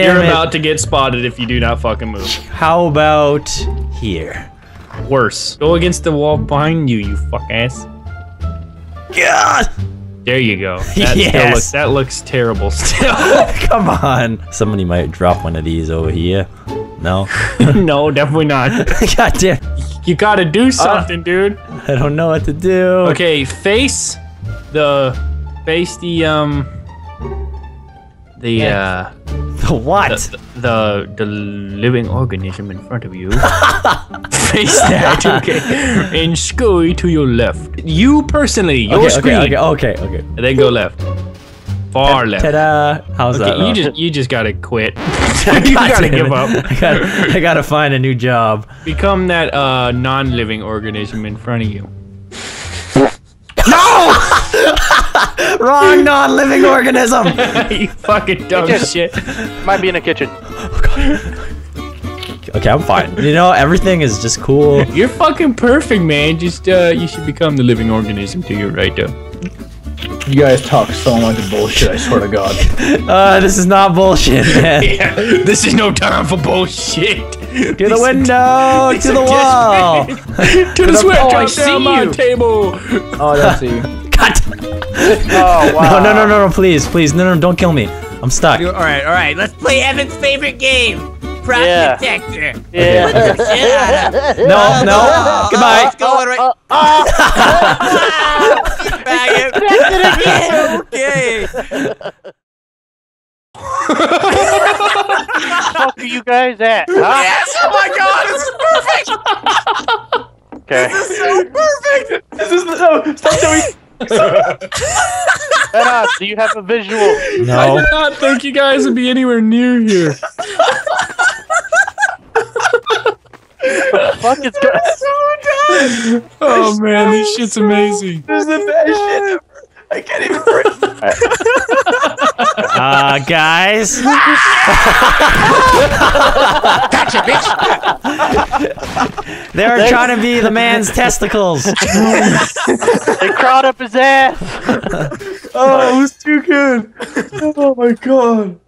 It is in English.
You're about to get spotted if you do not fucking move. How about here? Worse. Go against the wall behind you, you fuck ass. God. There you go. That, Yes. that looks terrible still. Come on. Somebody might drop one of these over here. No? No, definitely not. God damn. You gotta do something, dude. I don't know what to do. Okay, face the The what? the living organism in front of you. Face that, okay. And scurry to your left. You personally, your screen. Okay. And then go left. Far left. Ta-da! How's that? You just gotta quit. You gotta give up. I gotta find a new job. Become that non-living organism in front of you. No! Wrong non-living organism. You fucking dumb shit. Might be in the kitchen. Okay, I'm fine. You know, everything is just cool. You're fucking perfect, man. Just you should become the living organism to your right. You guys talk so much bullshit, I swear to God. This is not bullshit, man. Yeah, this is no time for bullshit. To the window, to the wall. To the sweat drop down my table. Oh, that's you. Cut. Oh, wow. No, please, no, don't kill me. I'm stuck. All right. Let's play Evan's favorite game. Prop detector. Yeah. No. Goodbye. Let's go right. Okay. Fuck are you guys at? Huh? Yes. Oh my God. This is perfect. Okay. This is so perfect. This is stop doing. Do you have a visual? I No. did not think you guys would be anywhere near here. Fuck is going? Oh man, this shit's amazing. This is the best shit ever. I can't even breathe. Guys. Gotcha, bitch. They're trying to be the man's testicles. They crawled up his ass. Oh, it was too good. Oh my God.